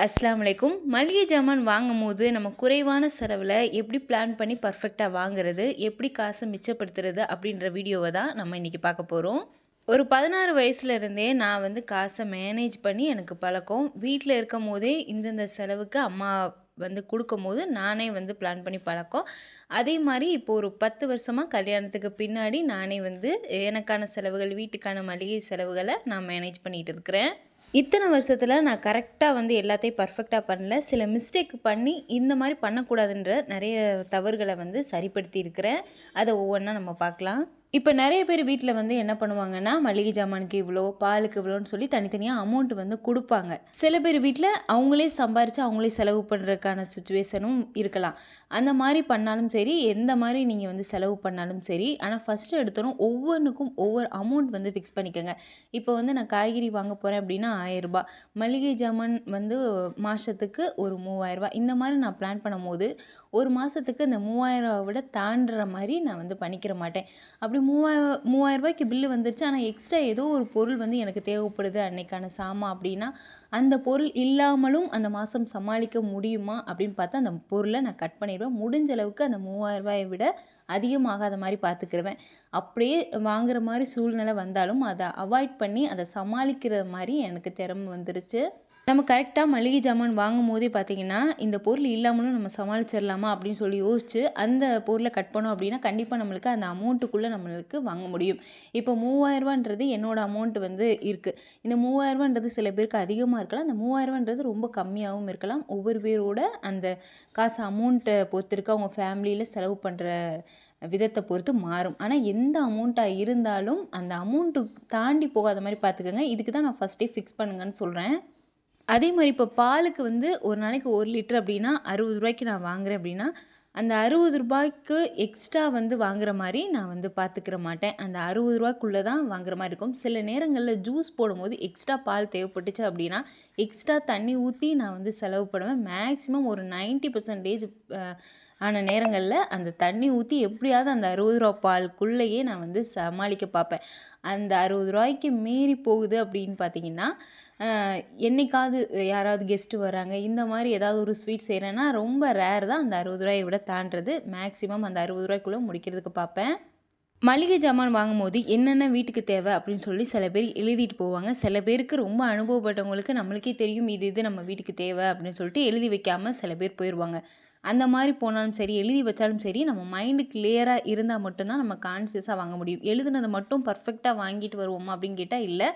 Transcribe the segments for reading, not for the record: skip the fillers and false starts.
அஸ்ஸலாமு அலைக்கும். மளிகை ஜாமான் வாங்கும்போது நம்ம குறைவான செலவில் எப்படி பிளான் பண்ணி பர்ஃபெக்டாக வாங்குறது, எப்படி காசை மிச்சப்படுத்துறது அப்படின்ற வீடியோவை தான் நம்ம இன்றைக்கி பார்க்க போகிறோம். ஒரு 16 வயசுல இருந்தே நான் வந்து காசை மேனேஜ் பண்ணி எனக்கு பழக்கம். வீட்டில் இருக்கும் போதே இந்தந்த செலவுக்கு அம்மா வந்து கொடுக்கும்போது நானே வந்து பிளான் பண்ணி பழக்கம். அதே மாதிரி இப்போ ஒரு 10 வருஷமாக கல்யாணத்துக்கு பின்னாடி நானே வந்து எனக்கான செலவுகள், வீட்டுக்கான மளிகை செலவுகளை நான் மேனேஜ் பண்ணிகிட்டு இருக்கிறேன். இத்தனை வருஷத்தில் நான் கரெக்டாக வந்து எல்லாத்தையும் பர்ஃபெக்டாக பண்ணல. சில மிஸ்டேக் பண்ணி இந்த மாதிரி பண்ணக்கூடாதுன்ற நிறைய தவறுகளை வந்து சரிப்படுத்தி இருக்கிறேன். அதை ஒவ்வொன்றா நம்ம பார்க்கலாம். இப்போ நிறைய பேர் வீட்டில் வந்து என்ன பண்ணுவாங்கன்னா, மளிகை ஜாமானுக்கு இவ்வளோ, பாலுக்கு இவ்வளோன்னு சொல்லி தனித்தனியாக அமௌண்ட் வந்து கொடுப்பாங்க. சில பேர் வீட்டில் அவங்களே சம்பாரித்து அவங்களே செலவு பண்ணுறதுக்கான சுச்சுவேஷனும் இருக்கலாம். அந்த மாதிரி பண்ணாலும் சரி, எந்த மாதிரி நீங்கள் வந்து செலவு பண்ணாலும் சரி, ஆனால் ஃபஸ்ட்டு எடுத்தோம் ஒவ்வொன்றுக்கும் ஒவ்வொரு அமௌண்ட் வந்து ஃபிக்ஸ் பண்ணிக்கோங்க. இப்போ வந்து நான் காய்கறி வாங்க போகிறேன் அப்படின்னா ரூ. 1000, மளிகை ஜாமான் வந்து மாதத்துக்கு ஒரு ரூ. 3000. இந்த மாதிரி நான் பிளான் பண்ணும்போது ஒரு மாதத்துக்கு இந்த 3000 விட தாண்டுற மாதிரி நான் வந்து பண்ணிக்கிற மாட்டேன். அப்படி 3000 பில்லு வந்துருச்சு. ஆனால் எக்ஸ்ட்ரா ஏதோ ஒரு பொருள் வந்து எனக்கு தேவைப்படுது அன்னைக்கான சாமான் அப்படின்னா, அந்த பொருள் இல்லாமலும் அந்த மாதம் சமாளிக்க முடியுமா அப்படின்னு பார்த்தா அந்த பொருளை நான் கட் பண்ணிடுவேன். முடிஞ்ச அளவுக்கு அந்த 3000 விட அதிகமாகாத மாதிரி பார்த்துக்கிருவேன். அப்படியே வாங்குற மாதிரி சூழ்நிலை வந்தாலும் அதை அவாய்ட் பண்ணி அதை சமாளிக்கிற மாதிரி எனக்கு திறமை வந்துருச்சு. நம்ம கரெக்டாக மளிகை ஜாமான் வாங்கும் போதே பார்த்திங்கன்னா, இந்த பொருள் இல்லாமலும் நம்ம சமாளிச்சிடலாமா அப்படின்னு சொல்லி யோசித்து அந்த பொருளை கட் பண்ணோம் அப்படின்னா கண்டிப்பாக நம்மளுக்கு அந்த அமௌண்ட்டுக்குள்ளே நம்மளுக்கு வாங்க முடியும். இப்போ ரூ. 3000ன்றது என்னோடய அமௌண்ட் வந்து இருக்குது. இந்த ரூ. 3000ன்றது சில பேருக்கு அதிகமாக இருக்கலாம். இந்த ரூ. 3000ன்றது ரொம்ப கம்மியாகவும் இருக்கலாம். ஒவ்வொரு பேரோட அந்த காசு அமௌண்ட்டை பொறுத்து இருக்கு. அவங்க ஃபேமிலியில் செலவு பண்ணுற விதத்தை பொறுத்து மாறும். ஆனால் எந்த அமௌண்ட்டாக இருந்தாலும் அந்த அமௌண்ட்டு தாண்டி போகாத மாதிரி பார்த்துக்கோங்க. இதுக்கு தான் நான் ஃபஸ்ட்டே ஃபிக்ஸ் பண்ணுங்கன்னு சொல்கிறேன். அதே மாதிரி இப்போ பாலுக்கு வந்து ஒரு நாளைக்கு 1 லிட்டர் அப்படின்னா ரூ. 60 நான் வாங்குறேன் அப்படின்னா, அந்த ரூ. 60 எக்ஸ்ட்ரா வந்து வாங்குற மாதிரி நான் வந்து பார்த்துக்கிற மாட்டேன். அந்த ரூ. 60 தான் வாங்குற மாதிரி இருக்கும். சில நேரங்களில் ஜூஸ் போடும்போது எக்ஸ்ட்ரா பால் தேவைப்பட்டுச்சு அப்படின்னா, எக்ஸ்ட்ரா தண்ணி ஊற்றி நான் வந்து செலவு பண்ணுவேன். மேக்ஸிமம் ஒரு 90% ஆன நேரங்களில் அந்த தண்ணி ஊற்றி எப்படியாவது அந்த ரூ. 60 பாலுக்குள்ளேயே நான் வந்து சமாளிக்க பார்ப்பேன். அந்த ரூ. 60 மீறி போகுது அப்படின்னு பார்த்தீங்கன்னா, என்னைக்காவது யாராவது கெஸ்ட்டு வராங்க, இந்த மாதிரி ஏதாவது ஒரு ஸ்வீட் செய்கிறேன்னா ரொம்ப ரேர் தான் அந்த ரூ. 60 விட தாண்டுறது. மேக்ஸிமம் அந்த ரூ. 60 முடிக்கிறதுக்கு பார்ப்பேன். மளிகை ஜாமான் வாங்கும்போது என்னென்ன வீட்டுக்கு தேவை அப்படின்னு சொல்லி சில பேர் எழுதிட்டு போவாங்க. சில பேருக்கு ரொம்ப அனுபவப்பட்டவங்களுக்கு நம்மளுக்கே தெரியும் இது நம்ம வீட்டுக்கு தேவை அப்படின்னு சொல்லிட்டு எழுதி வைக்காமல் சில பேர் போயிடுவாங்க. அந்த மாதிரி போனாலும் சரி, எழுதி வச்சாலும் சரி, நம்ம மைண்டு கிளியராக இருந்தால் மட்டும்தான் நம்ம கான்சியஸாக வாங்க முடியும். எழுதுனதை மட்டும் பர்ஃபெக்டாக வாங்கிட்டு வருவோமா அப்படின்னு கேட்டால் இல்லை.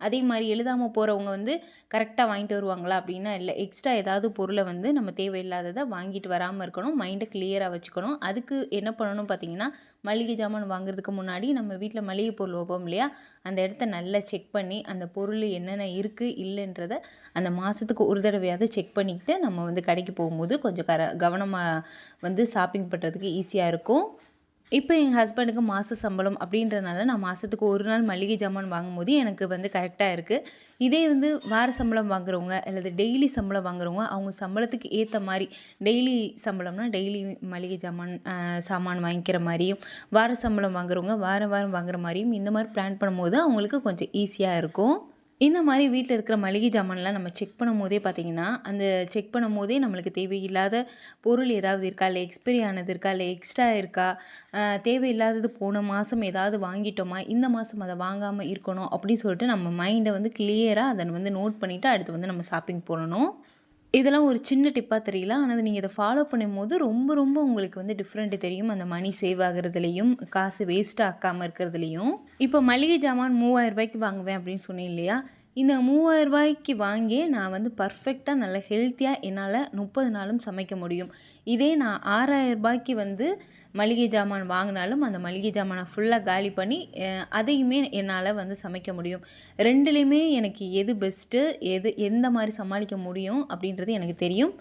அதே மாதிரி எழுதாமல் போகிறவங்க வந்து கரெக்டாக வாங்கிட்டு வருவாங்களா அப்படின்னா இல்லை. எக்ஸ்ட்ரா ஏதாவது பொருளை வந்து நம்ம தேவையில்லாததை வாங்கிட்டு வராமல் இருக்கணும். மைண்டை கிளியராக வச்சுக்கணும். அதுக்கு என்ன பண்ணணும் பார்த்திங்கன்னா, மளிகை ஜாமான் வாங்குறதுக்கு முன்னாடி நம்ம வீட்டில் மளிகை பொருள் வைப்போம் இல்லையா, அந்த இடத்த நல்லா செக் பண்ணி அந்த பொருள் என்னென்ன இருக்குது இல்லைன்றதை அந்த மாதத்துக்கு ஒரு தடவையாவது செக் பண்ணிக்கிட்டு நம்ம வந்து கடைக்கு போகும்போது கொஞ்சம் கவனமாக வந்து ஷாப்பிங் பண்ணுறதுக்கு ஈஸியாக இருக்கும். இப்போ எங்கள் ஹஸ்பண்டுக்கு மாத சம்பளம் அப்படின்றனால நான் மாதத்துக்கு ஒரு நாள் மளிகை ஜாமான் வாங்கும்போது எனக்கு வந்து கரெக்டாக இருக்குது. இதே வந்து வார சம்பளம் வாங்குறவங்க அல்லது டெய்லி சம்பளம் வாங்குறவங்க, அவங்க சம்பளத்துக்கு ஏற்ற மாதிரி டெய்லி சம்பளம்னா டெய்லி மளிகை சாமான் வாங்கிக்கிற மாதிரியும், வார சம்பளம் வாங்குறவங்க வாரம் வாரம் வாங்குற மாதிரியும் இந்த மாதிரி பிளான் பண்ணும்போது அவங்களுக்கு கொஞ்சம் ஈஸியாக இருக்கும். இந்த மாதிரி வீட்டில் இருக்கிற மளிகை ஜாமான்லாம் நம்ம செக் பண்ணும்போதே பார்த்திங்கன்னா, அந்த செக் பண்ணும்போதே நம்மளுக்கு தேவையில்லாத பொருள் ஏதாவது இருக்கா, இல்லை எக்ஸ்பைரி ஆனது இருக்கா, இல்லை எக்ஸ்ட்ரா இருக்கா, தேவையில்லாதது போன மாதம் ஏதாவது வாங்கிட்டோமா, இந்த மாதம் அதை வாங்காமல் இருக்கணும் அப்படின்னு சொல்லிட்டு நம்ம மைண்டை வந்து கிளியராக அதை வந்து நோட் பண்ணிவிட்டு அடுத்து வந்து நம்ம ஷாப்பிங் போகணும். இதெல்லாம் ஒரு சின்ன டிப்பாக தெரியல. ஆனால் நீங்கள் இதை ஃபாலோ பண்ணும்போது ரொம்ப ரொம்ப உங்களுக்கு வந்து டிஃப்ரெண்ட்டு தெரியும். அந்த மணி சேவ் ஆகுறதுலேயும், காசு வேஸ்ட் ஆக்காமல் இருக்கிறதுலையும். இப்போ மளிகை ஜாமான் ரூ. 3000 வாங்குவேன் அப்படின்னு சொன்னேன் இல்லையா? இந்த ரூ. 3000 வாங்கி நான் வந்து பர்ஃபெக்டாக நல்ல ஹெல்த்தியாக என்னால் 30 நாளும் சமைக்க முடியும். இதே நான் ரூ. 6000 வந்து மளிகை ஜாமான் வாங்கினாலும் அந்த மளிகை ஜாமானை ஃபுல்லாக காலி பண்ணி அதையுமே என்னால் வந்து சமைக்க முடியும். ரெண்டுலேயுமே எனக்கு எது பெஸ்ட்டு, எந்த மாதிரி சமாளிக்க முடியும் அப்படின்றது எனக்கு தெரியும்.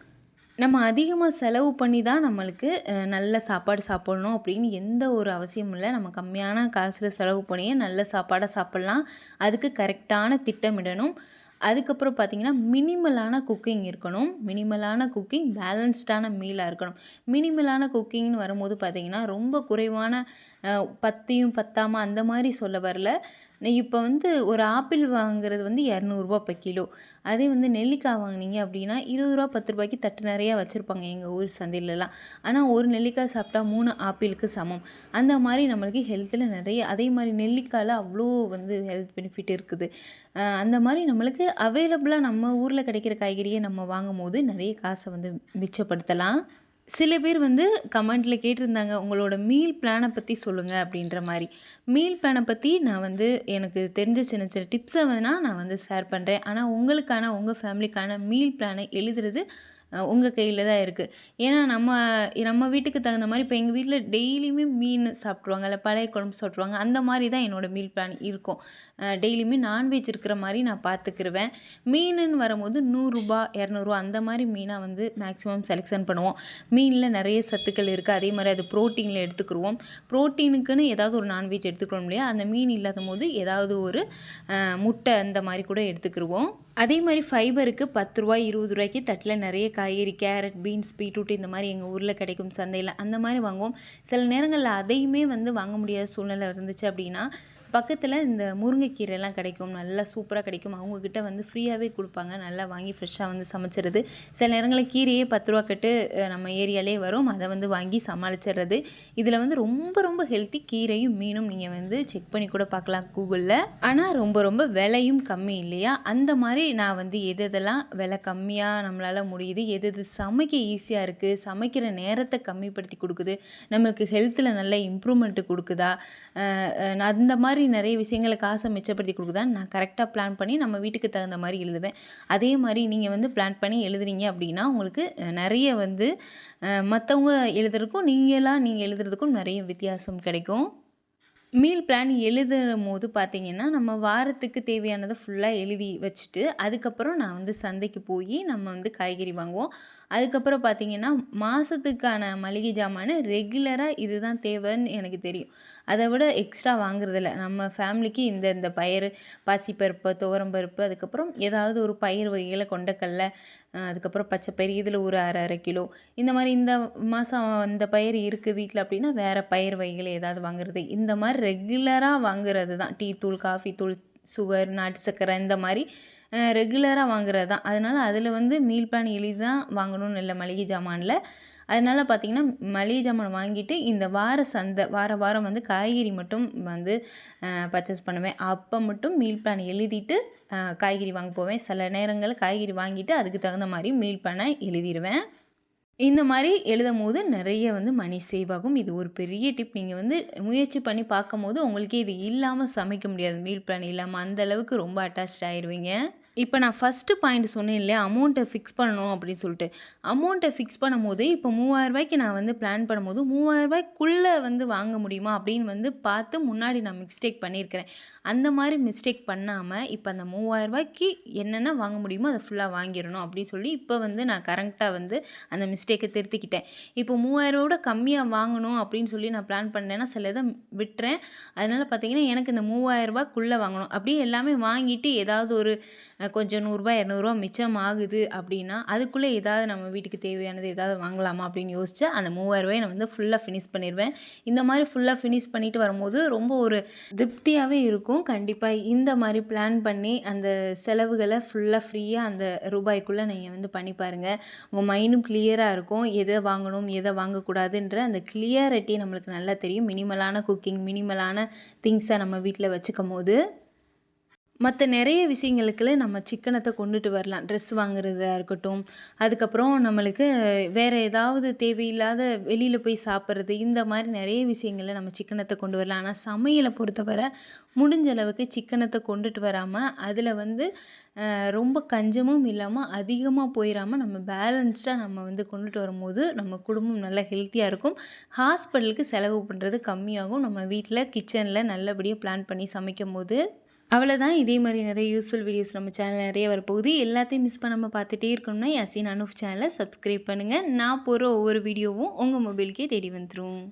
நம்ம அதிகமாக செலவு பண்ணி தான் நம்மளுக்கு நல்ல சாப்பாடு சாப்பிட்ணும் அப்படின்னு எந்த ஒரு அவசியமும் இல்லை. நம்ம கம்மியான காசில் செலவு பண்ணியே நல்ல சாப்பாடாக சாப்பிட்லாம். அதுக்கு கரெக்டான திட்டமிடணும். அதுக்கப்புறம் பார்த்திங்கன்னா, மினிமலான குக்கிங் இருக்கணும். மினிமலான குக்கிங், பேலன்ஸ்டான மீலாக இருக்கணும். மினிமலான குக்கிங்னு வரும்போது பார்த்திங்கன்னா, ரொம்ப குறைவான 10யும் பத்தாமல் அந்த மாதிரி சொல்ல வரல. இப்போ வந்து ஒரு ஆப்பிள் வாங்குறது வந்து ரூ. 200 per கிலோ. அதே வந்து நெல்லிக்காய் வாங்குனீங்க அப்படின்னா ரூ. 20 ₹10 தட்டு நிறையா வச்சுருப்பாங்க எங்கள் ஊர் சந்தையிலலாம். ஆனால் ஒரு நெல்லிக்காய் சாப்பிட்டா 3 ஆப்பிளுக்கு சமம். அந்த மாதிரி நம்மளுக்கு ஹெல்த்தில் நிறைய அதே மாதிரி நெல்லிக்காயில் அவ்வளோ வந்து ஹெல்த் பெனிஃபிட் இருக்குது. அந்த மாதிரி நம்மளுக்கு அவைலபிளாக நம்ம ஊரில் கிடைக்கிற காய்கறியை நம்ம வாங்கும்போது நிறைய காசை வந்து மிச்சப்படுத்தலாம். சில பேர் வந்து கமெண்ட்டில் கேட்டிருந்தாங்க, உங்களோட மீல் பிளானை பற்றி சொல்லுங்கள் அப்படின்ற மாதிரி. மீல் பிளானை பற்றி நான் வந்து எனக்கு தெரிஞ்ச சின்ன சின்ன டிப்ஸை நான் வந்து ஷேர் பண்ணுறேன். ஆனால் உங்களுக்கான உங்கள் ஃபேமிலிக்கான மீல் பிளானை எழுதுறது உங்கள் கையில் தான் இருக்குது. ஏன்னா நம்ம வீட்டுக்கு தகுந்த மாதிரி இப்போ எங்கள் வீட்டில் டெய்லியுமே மீன் சாப்பிட்ருவாங்க, இல்லை பழைய குழம்பு சாப்பிட்ருவாங்க. அந்த மாதிரி தான் என்னோடய மீல் பிளான் இருக்கும். டெய்லியுமே நான்வெஜ் இருக்கிற மாதிரி நான் பார்த்துக்கிருவேன். மீனுன்னு வரும்போது ரூ. 100 200 அந்த மாதிரி மீனாக வந்து மேக்ஸிமம் செலெக்ஷன் பண்ணுவோம். மீனில் நிறைய சத்துக்கள் இருக்குது. அதே மாதிரி அது ப்ரோட்டீனில் எடுத்துக்கிருவோம். ப்ரோட்டீனுக்குன்னு ஏதாவது ஒரு நான்வெஜ் எடுத்துக்கிறோம் இல்லையா, அந்த மீன் இல்லாத போது ஏதாவது ஒரு முட்டை அந்த மாதிரி கூட எடுத்துக்கிருவோம். அதே மாதிரி ஃபைபருக்கு ரூ. 10 ரூ. 20 தட்டில் நிறைய காய்கறி, கேரட், பீன்ஸ், பீட்ரூட் இந்த மாதிரி எங்கள் ஊரில் கிடைக்கும் சந்தையில். அந்த மாதிரி வாங்குவோம். சில நேரங்களில் அதையுமே வந்து வாங்க முடியாத சூழ்நிலை இருந்துச்சு அப்படின்னா பக்கத்தில் இந்த முருங்கைக்கீரைலாம் கிடைக்கும், நல்லா சூப்பராக கிடைக்கும். அவங்கக்கிட்ட வந்து ஃப்ரீயாகவே கொடுப்பாங்க. நல்லா வாங்கி ஃப்ரெஷ்ஷாக வந்து சமைச்சிறது. சில நேரங்களில் கீரையே ரூ. 10 கட்டு நம்ம ஏரியாலே வரும். அதை வந்து வாங்கி சமாளிச்சிடுறது. இதில் வந்து ரொம்ப ரொம்ப ஹெல்த்தி. கீரையும் மீனும் நீங்கள் வந்து செக் பண்ணி கூட பார்க்கலாம் கூகுளில். ஆனால் ரொம்ப ரொம்ப விலையும் கம்மி இல்லையா? அந்த மாதிரி நான் வந்து எதெல்லாம் விலை கம்மியாக நம்மளால் முடியுது, எது சமைக்க ஈஸியாக இருக்குது, சமைக்கிற நேரத்தை கம்மிப்படுத்தி கொடுக்குது, நம்மளுக்கு ஹெல்த்தில் நல்ல இம்ப்ரூவ்மெண்ட்டு கொடுக்குதா, அந்த மாதிரி நிறைய விஷயங்களை காசை மிச்சப்படுத்தி கொடுக்குதான்னு நான் கரெக்டாக பிளான் பண்ணி நம்ம வீட்டுக்கு தகுந்த மாதிரி எழுதுவேன். அதே மாதிரி நீங்கள் வந்து பிளான் பண்ணி எழுதுறீங்க அப்படின்னா உங்களுக்கு நிறைய வந்து மற்றவங்க எழுதுறதுக்கும் நீங்கள் எழுதுறதுக்கும் நிறைய வித்தியாசம் கிடைக்கும். மீல் பிளான் எழுதும் போது பார்த்திங்கன்னா நம்ம வாரத்துக்கு தேவையானதை ஃபுல்லாக எழுதி வச்சுட்டு அதுக்கப்புறம் நான் வந்து சந்தைக்கு போய் நம்ம வந்து காய்கறி வாங்குவோம். அதுக்கப்புறம் பார்த்திங்கன்னா மாதத்துக்கான மளிகை ஜாமான் ரெகுலராக இதுதான் தேவைன்னு எனக்கு தெரியும். அதை விட எக்ஸ்ட்ரா வாங்குறதில்ல. நம்ம ஃபேமிலிக்கு இந்த பயிறு, பாசிப்பருப்பு, துவரம்பருப்பு, அதுக்கப்புறம் ஏதாவது ஒரு பயிர் வகைகளை, கொண்டக்கடலை, அதுக்கப்புறம் பச்சைப்பயிறு, இதில் ஒரு அரை கிலோ இந்த மாதிரி இந்த மாதம் இந்த பயிர் இருக்குது வீட்டில் அப்படின்னா வேறு பயிர் வகைகளை ஏதாவது வாங்குறது. இந்த மாதிரி ரெகுலராக வாங்குறது தான். டீ தூள், காஃபி தூள், சுகர், நாட்டு சர்க்கரை இந்த மாதிரி ரெகுலராக வாங்குறது தான். அதனால் அதில் வந்து மீல் பிளான் எழுதி தான் வாங்கணும்னு இல்லை மளிகை ஜாமானில். அதனால் பார்த்திங்கன்னா மளிகை ஜாமான் வாங்கிட்டு இந்த வார சந்தை வாரம் வந்து காய்கறி மட்டும் வந்து பர்ச்சேஸ் பண்ணுவேன். அப்போ மட்டும் மீல் பிளான் எழுதிட்டு காய்கறி வாங்க போவேன். சில நேரங்களில் காய்கறி வாங்கிட்டு அதுக்கு தகுந்த மாதிரி மீல் பிளானை எழுதிடுவேன். இந்த மாதிரி எழுதும் போது நிறைய வந்து மணி சேவ் ஆகும். இது ஒரு பெரிய டிப். நீங்கள் வந்து முயற்சி பண்ணி பார்க்கும்போது உங்களுக்கே இது இல்லாமல் சமைக்க முடியாது. மீல் பிளான் இல்லாமல் அந்தளவுக்கு ரொம்ப அட்டாச்ட் ஆயிடுவீங்க. இப்போ நான் ஃபஸ்ட்டு பாயிண்ட் சொன்னேன் இல்லையா, அமௌண்ட்டை ஃபிக்ஸ் பண்ணணும் அப்படின்னு சொல்லிட்டு. அமௌண்ட்டை ஃபிக்ஸ் பண்ணும்போது இப்போ ரூ. 3000 நான் வந்து பிளான் பண்ணும்போது ரூ. 3000 வந்து வாங்க முடியுமா அப்படின்னு வந்து பார்த்து முன்னாடி நான் மிஸ்டேக் பண்ணியிருக்கிறேன். அந்த மாதிரி மிஸ்டேக் பண்ணாமல் இப்போ அந்த ரூ. 3000 என்னென்ன வாங்க முடியுமோ அதை ஃபுல்லாக வாங்கிடணும் அப்படின்னு சொல்லி இப்போ வந்து நான் கரெக்டாக வந்து அந்த மிஸ்டேக்கை திருத்திக்கிட்டேன். இப்போ 3000 கம்மியாக வாங்கணும் அப்படின்னு சொல்லி நான் பிளான் பண்ணேன்னா சில இதை விட்டுறேன். அதனால் பார்த்திங்கன்னா எனக்கு இந்த ரூ. 3000 வாங்கணும். அப்படியே எல்லாமே வாங்கிட்டு ஏதாவது ஒரு கொஞ்சம் ரூ. 100 200 மிச்சம் ஆகுது அப்படின்னா அதுக்குள்ளே ஏதாவது நம்ம வீட்டுக்கு தேவையானது ஏதாவது வாங்கலாமா அப்படின்னு யோசிச்சு அந்த ரூ. 3000 நான் வந்து ஃபுல்லாக ஃபினிஷ் பண்ணிடுவேன். இந்த மாதிரி ஃபுல்லாக ஃபினிஷ் பண்ணிட்டு வரும்போது ரொம்ப ஒரு திருப்தியாகவே இருக்கும். கண்டிப்பாக இந்த மாதிரி பிளான் பண்ணி அந்த செலவுகளை ஃபுல்லாக ஃப்ரீயாக அந்த ரூபாய்க்குள்ளே நீங்கள் வந்து பண்ணி பாருங்கள். உங்கள் மைண்டும் கிளியராக இருக்கும். எதை வாங்கணும் எதை வாங்கக்கூடாதுன்ற அந்த கிளியாரிட்டி நம்மளுக்கு நல்லா தெரியும். மினிமலான குக்கிங், மினிமலான திங்ஸை நம்ம வீட்டில் வச்சுக்கும் போது மற்ற நிறைய விஷயங்களுக்குள்ள நம்ம சிக்கனத்தை கொண்டுட்டு வரலாம். ட்ரெஸ் வாங்குறதா இருக்கட்டும், அதுக்கப்புறம் நம்மளுக்கு வேறு ஏதாவது தேவையில்லாத வெளியில் போய் சாப்பிட்றது, இந்த மாதிரி நிறைய விஷயங்களில் நம்ம சிக்கனத்தை கொண்டு வரலாம். ஆனால் சமையலை பொறுத்தவரை முடிஞ்ச அளவுக்கு சிக்கனத்தை கொண்டுட்டு வராமல் அதில் வந்து ரொம்ப கஞ்சமும் இல்லாமல் அதிகமாக போயிடாமல் நம்ம பேலன்ஸ்டாக நம்ம வந்து கொண்டுட்டு வரும்போது நம்ம குடும்பம் நல்லா ஹெல்த்தியாக இருக்கும். ஹாஸ்பிட்டலுக்கு செலவு பண்ணுறது கம்மியாகும். நம்ம வீட்டில் கிச்சனில் நல்லபடியாக பிளான் பண்ணி சமைக்கும் போது அவ்வளோதான். இதே மாதிரி நிறைய யூஸ்ஃபுல் வீடியோஸ் நம்ம சேனல் நிறைய வரப்போகுது. எல்லாத்தையும் மிஸ் பண்ணாமல் பார்த்துட்டே இருக்கணும்னா யாசின் அனூஃப் சேனலை சப்ஸ்கிரைப் பண்ணுங்கள். நான் போகிற ஒவ்வொரு வீடியோவும் உங்கள் மொபைலுக்கே தேடி வந்துடும்.